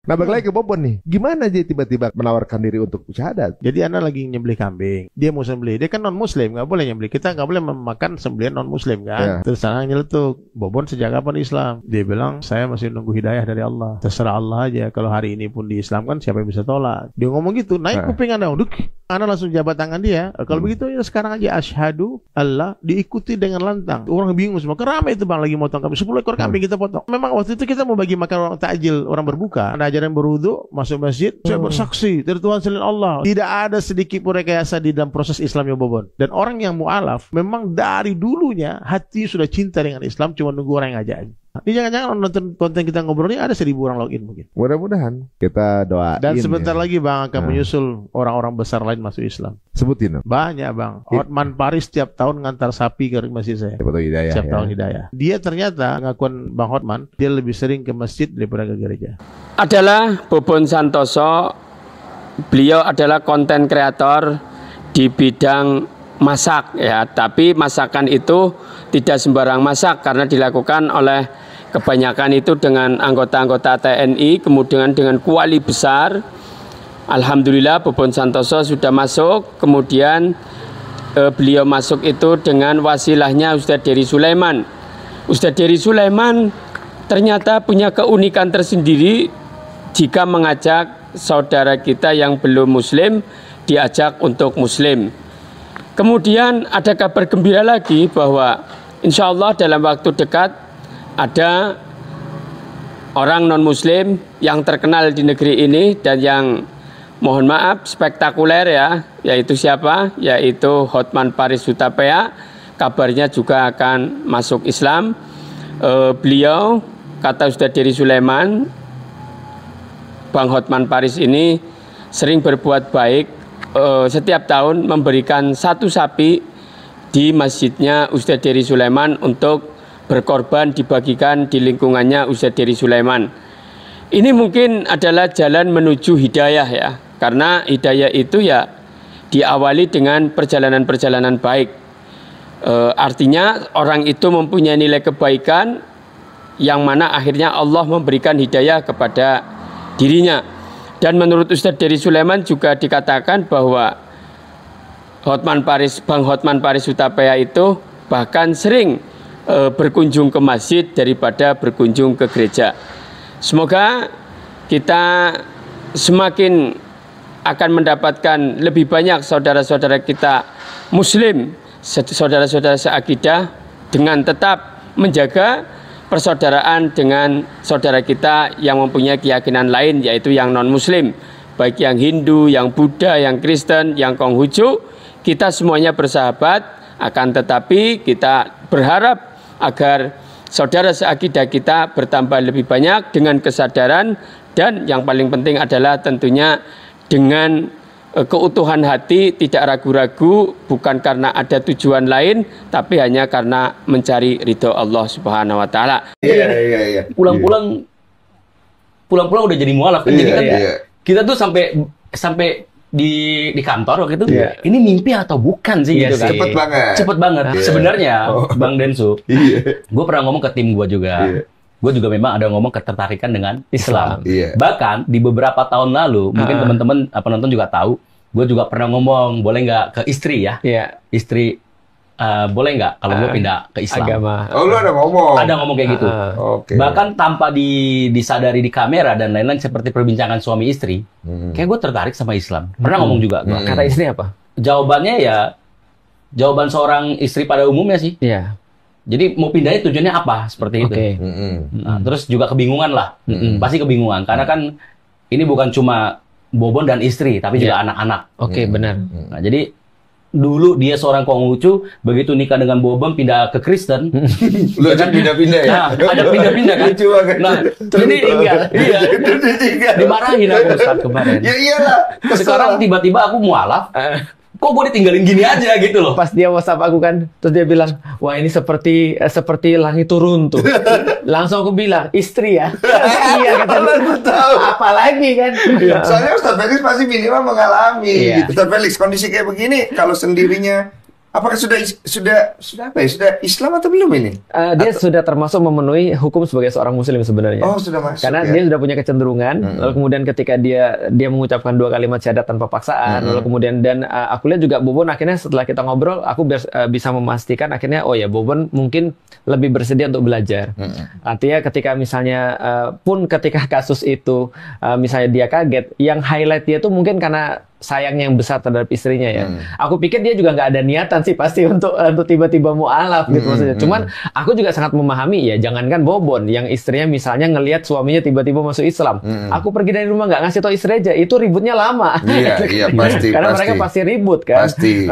Nah, balik lagi ke Bobon nih. Gimana dia tiba-tiba menawarkan diri untuk syahadat? Jadi Anda lagi nyembelih kambing, dia mau sembelih, dia kan non muslim, nggak boleh nyembelih. Kita nggak boleh memakan sembelihan non muslim kan. Terus sana nyeletuk, Bobon sejak kapan Islam? Dia bilang, saya masih nunggu hidayah dari Allah. Terserah Allah aja. Kalau hari ini pun diislamkan, siapa yang bisa tolak? Dia ngomong gitu, naik kuping Anda, Anda langsung jabat tangan dia. Kalau begitu ya sekarang aja asyhadu Allah, diikuti dengan lantang. Orang bingung semua. Keramai itu bang lagi motong kambing, 10 ekor kambing kita potong. Memang waktu itu kita mau bagi makan orang takjil, orang berbuka. Ada ajaran berwudu, masuk masjid, saya bersaksi dari Tuhan selain Allah. Tidak ada sedikit pun rekayasa di dalam proses Islam ya Bobon. Dan orang yang mu'alaf memang dari dulunya hati sudah cinta dengan Islam, cuma nunggu orang yang ngajak. Ini jangan-jangan nonton konten kita ngobrol ini ada 1000 orang login mungkin. Mudah-mudahan kita doain. Dan sebentar lagi bang akan menyusul orang-orang besar lain masuk Islam. Sebutin. Banyak bang. Hotman Paris setiap tahun ngantar sapi ke masjid saya. Hidayah, setiap tahun hidayah. Dia ternyata ngakuan bang Hotman, dia lebih sering ke masjid daripada ke gereja. Adalah Bobon Santoso. Beliau adalah konten kreator di bidang masak ya. Tapi masakan itu tidak sembarang masak karena dilakukan oleh kebanyakan itu dengan anggota-anggota TNI, kemudian dengan kuali besar. Alhamdulillah Bobon Santoso sudah masuk, kemudian beliau masuk itu dengan wasilahnya Ustadz Dery Sulaiman. Ustadz Dery Sulaiman ternyata punya keunikan tersendiri jika mengajak saudara kita yang belum muslim diajak untuk muslim. Kemudian ada kabar gembira lagi bahwa insya Allah dalam waktu dekat ada orang non-muslim yang terkenal di negeri ini dan yang mohon maaf spektakuler ya, yaitu siapa? Yaitu Hotman Paris Hutapea. Kabarnya juga akan masuk Islam. Beliau, kata Ustadz Dery Sulaiman, Bang Hotman Paris ini sering berbuat baik, setiap tahun memberikan 1 sapi di masjidnya Ustadz Dery Sulaiman untuk berkorban dibagikan di lingkungannya Ustadz Dery Sulaiman. Ini mungkin adalah jalan menuju hidayah ya, karena hidayah itu ya diawali dengan perjalanan-perjalanan baik. Artinya orang itu mempunyai nilai kebaikan yang mana akhirnya Allah memberikan hidayah kepada dirinya. Dan menurut Ustadz Dery Sulaiman juga dikatakan bahwa Bang Hotman Paris Hutapea itu bahkan sering berkunjung ke masjid daripada berkunjung ke gereja. Semoga kita semakin akan mendapatkan lebih banyak saudara-saudara kita muslim, saudara-saudara seakidah, dengan tetap menjaga persaudaraan dengan saudara kita yang mempunyai keyakinan lain, yaitu yang non-muslim, baik yang Hindu, yang Buddha, yang Kristen, yang Konghucu. Kita semuanya bersahabat, akan tetapi kita berharap agar saudara seakidah kita bertambah lebih banyak dengan kesadaran, dan yang paling penting adalah tentunya dengan keutuhan hati, tidak ragu-ragu, bukan karena ada tujuan lain, tapi hanya karena mencari ridho Allah Subhanahu wa Ta'ala. Iya. Pulang-pulang udah jadi mualaf kan. Jadi kan kita tuh sampai di kantor waktu itu, ini mimpi atau bukan sih gitu kan. Cepet banget. Sebenarnya Bang Densu, gue pernah ngomong ke tim gue juga. Gue juga memang ada ngomong ketertarikan dengan Islam. Bahkan di beberapa tahun lalu, mungkin teman-teman penonton juga tahu, gue juga pernah ngomong, boleh nggak ke istri ya? Istri, boleh nggak kalau gue pindah ke Islam? Agama. Oh, lu ada ngomong? Ada ngomong kayak gitu. Bahkan tanpa disadari di kamera dan lain-lain, seperti perbincangan suami istri, kayak gue tertarik sama Islam. Pernah ngomong juga. Kata istri apa? Jawabannya ya, jawaban seorang istri pada umumnya sih. Iya. Jadi mau pindahnya tujuannya apa? Seperti itu. Nah, terus juga kebingungan lah. Pasti kebingungan. Karena kan ini bukan cuma Bobon dan istri, tapi juga anak-anak. Benar. Nah, jadi dulu dia seorang Konghucu, begitu nikah dengan Bobon pindah ke Kristen. Lu kan pindah-pindah ya? Nah, ada pindah-pindah kan? Nah, ini dimarahin aku saat kemarin. Ya iyalah. Sekarang tiba-tiba aku mualaf. Kok gue ditinggalin gini aja gitu loh. Pas dia WhatsApp aku kan, terus dia bilang, wah ini seperti langit turun tuh. Langsung aku bilang, istri ya. Iya kata tahu. Apalagi kan. Soalnya Ustaz Felix pasti minimal mengalami. Ustaz Felix, kondisi kayak begini, kalau sendirinya Apakah sudah apa ya? Sudah Islam atau belum ini? Dia sudah termasuk memenuhi hukum sebagai seorang muslim sebenarnya. Oh, sudah masuk. Karena dia sudah punya kecenderungan. Lalu kemudian ketika dia mengucapkan 2 kalimat syahadat tanpa paksaan, lalu kemudian dan aku lihat juga Bobon akhirnya setelah kita ngobrol, aku bisa memastikan akhirnya oh ya Bobon mungkin lebih bersedia untuk belajar. Artinya ketika misalnya pun ketika kasus itu misalnya dia kaget, yang highlight dia tuh mungkin karena sayangnya yang besar terhadap istrinya ya. Aku pikir dia juga nggak ada niatan sih pasti untuk tiba-tiba mualaf gitu maksudnya. Cuman aku juga sangat memahami ya, jangankan Bobon yang istrinya misalnya ngelihat suaminya tiba-tiba masuk Islam. Aku pergi dari rumah nggak ngasih tau istri aja, itu ributnya lama. Iya, pasti. Karena mereka pasti ribut kan. Pasti.